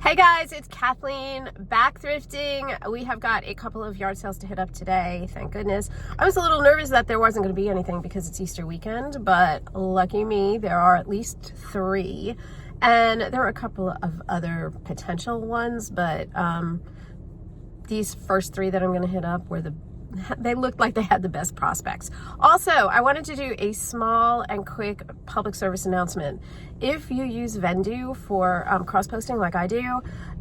Hey guys, it's Kathleen back thrifting. We have got a couple of yard sales to hit up today, thank goodness. I was a little nervous that there wasn't going to be anything because it's Easter weekend, but lucky me, there are at least 3. And there are a couple of other potential ones, but these first 3 that I'm going to hit up were they looked like they had the best prospects. Also, I wanted to do a small and quick public service announcement. If you use Vendu for cross-posting like I do,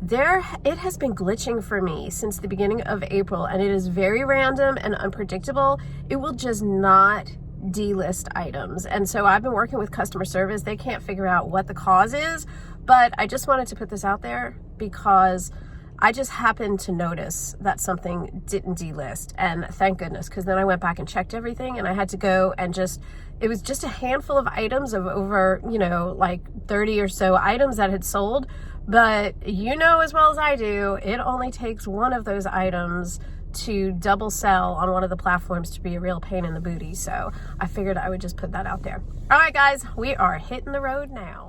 it has been glitching for me since the beginning of April, and it is very random and unpredictable. It will just not delist items. And so I've been working with customer service. They can't figure out what the cause is, but I just wanted to put this out there because I just happened to notice that something didn't delist, and thank goodness, because then I went back and checked everything, and I had to go and it was just a handful of items of over, like 30 or so items that had sold. But you know as well as I do, it only takes one of those items to double sell on one of the platforms to be a real pain in the booty. So I figured I would just put that out there. All right, guys, we are hitting the road now.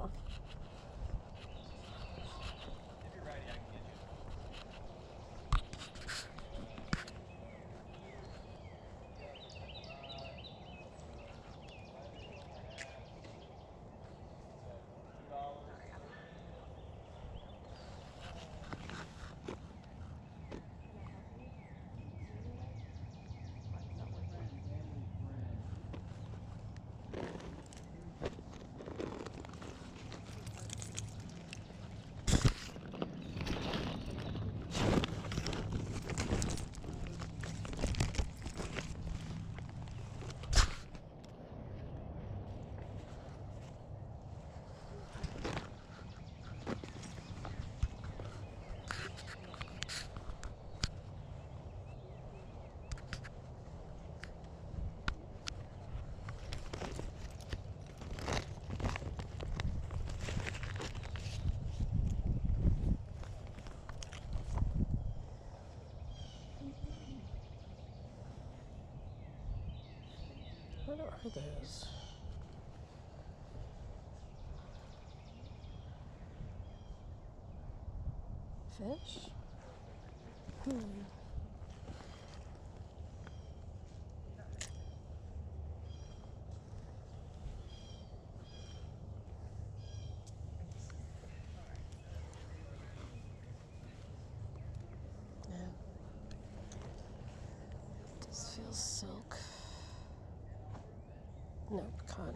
What are those? Fish? Yeah. This feels silk. No, cotton.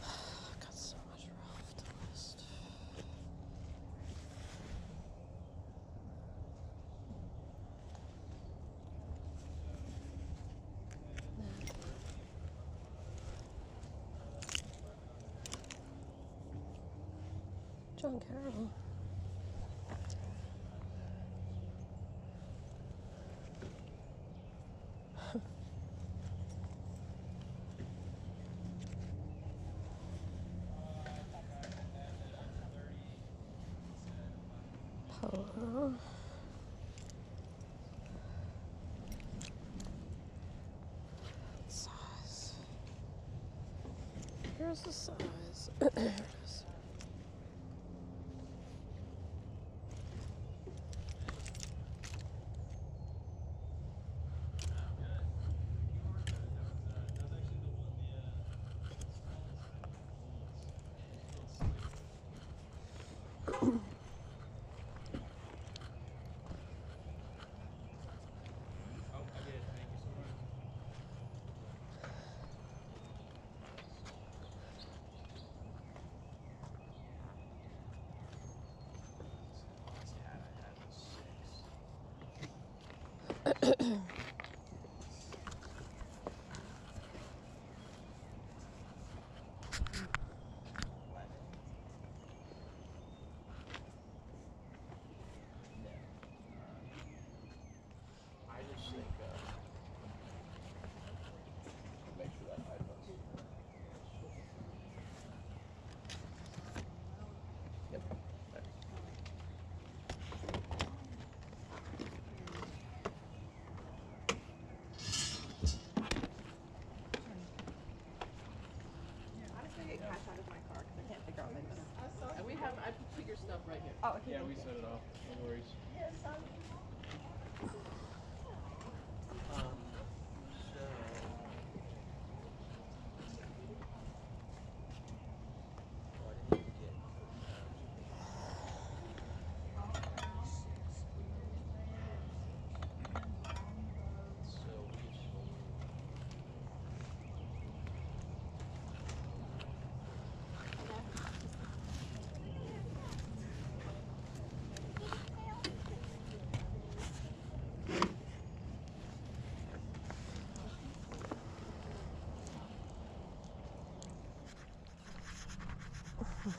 I've got so much off the list. John Carroll. Polo. Size. Here's the size. Here it is.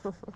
$2.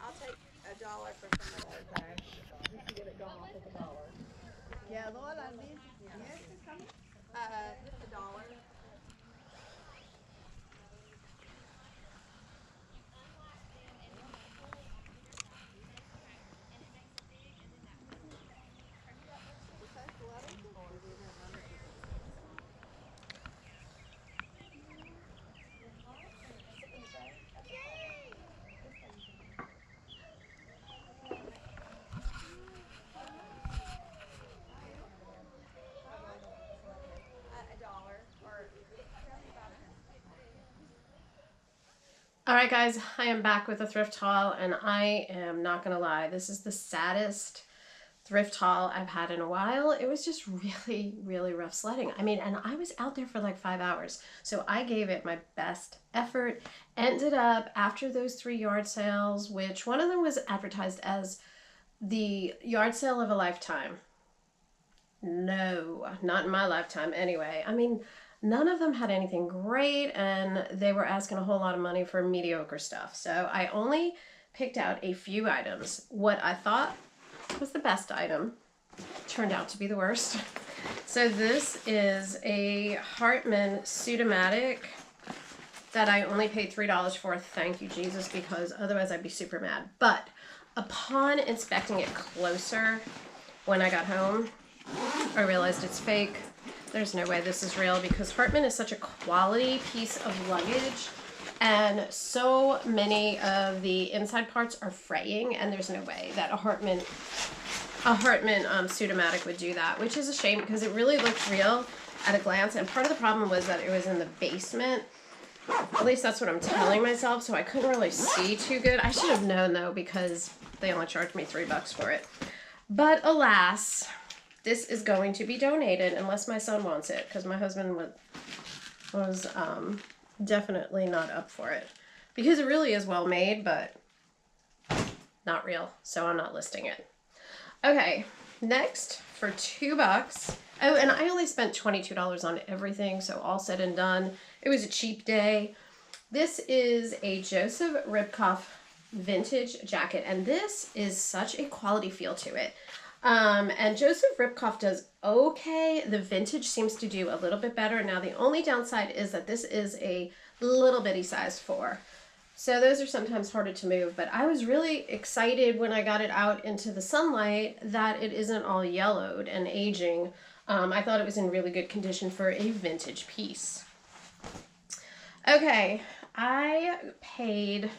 I'll take $1 for some of those bags. Just to get it gone, I'll take $1. Quedó la lista. Yes, it's coming. Just $1. All right, guys, I am back with a thrift haul, and I am not gonna lie, this is the saddest thrift haul I've had in a while. It was just really, really rough sledding. I mean, and I was out there for like 5 hours, so I gave it my best effort. Ended up, after those 3 yard sales, which one of them was advertised as the yard sale of a lifetime. No, not in my lifetime anyway. I mean, none of them had anything great, and they were asking a whole lot of money for mediocre stuff. So I only picked out a few items. What I thought was the best item turned out to be the worst. So this is a Hartman Sudomatic that I only paid $3 for. Thank you, Jesus, because otherwise I'd be super mad. But upon inspecting it closer when I got home, I realized it's fake. There's no way this is real, because Hartman is such a quality piece of luggage, and so many of the inside parts are fraying, and there's no way that a Hartman Sudomatic would do that, which is a shame because it really looked real at a glance. And part of the problem was that it was in the basement. At least that's what I'm telling myself, so I couldn't really see too good. I should have known though, because they only charged me $3 for it. But alas, this is going to be donated unless my son wants it, because my husband was definitely not up for it, because it really is well made, but not real, so I'm not listing it. Okay, next for $2. Oh, and I only spent $22 on everything, so all said and done, it was a cheap day. This is a Joseph Ribkoff vintage jacket, and this is such a quality feel to it. And Joseph Ribkoff does okay. The vintage seems to do a little bit better. Now, the only downside is that this is a little bitty size 4. So those are sometimes harder to move, but I was really excited when I got it out into the sunlight that it isn't all yellowed and aging. I thought it was in really good condition for a vintage piece. Okay, I paid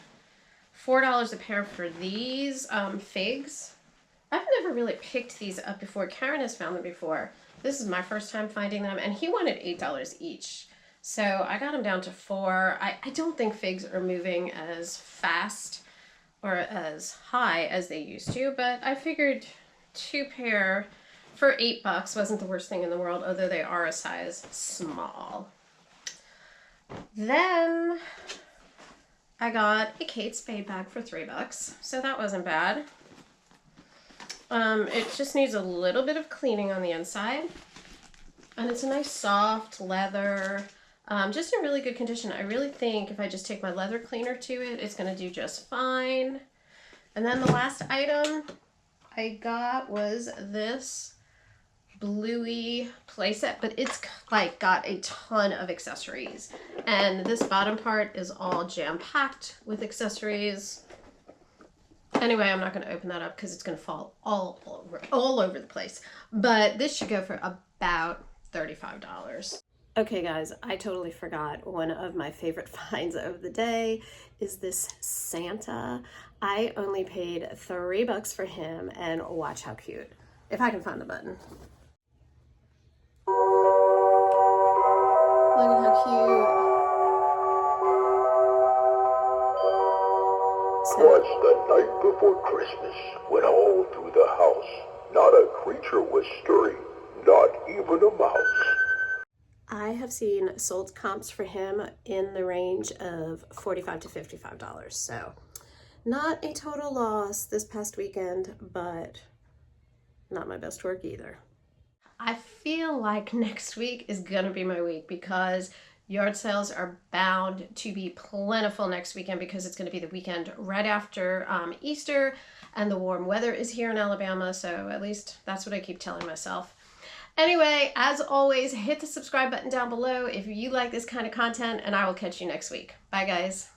$4 a pair for these figs. I've never really picked these up before. Karen has found them before. This is my first time finding them, and he wanted $8 each. So I got them down to $4. I don't think figs are moving as fast or as high as they used to, but I figured 2 pair for $8 wasn't the worst thing in the world, although they are a size small. Then I got a Kate Spade bag for $3, so that wasn't bad. It just needs a little bit of cleaning on the inside. And it's a nice soft leather, just in really good condition. I really think if I just take my leather cleaner to it, it's going to do just fine. And then the last item I got was this bluey playset, but it's like got a ton of accessories. And this bottom part is all jam-packed with accessories. Anyway, I'm not going to open that up because it's going to fall all over the place. But this should go for about $35. Okay guys, I totally forgot one of my favorite finds of the day is this Santa. I only paid $3 for him, and watch how cute. If I can find the button. Look at how cute. Was the night before Christmas, when all through the house not a creature was stirring, not even a mouse. I have seen sold comps for him in the range of $45 to $55, so not a total loss this past weekend, but not my best work either. I feel like next week is gonna be my week because yard sales are bound to be plentiful next weekend because it's going to be the weekend right after Easter, and the warm weather is here in Alabama, so at least that's what I keep telling myself. Anyway, as always, hit the subscribe button down below if you like this kind of content, and I will catch you next week. Bye, guys.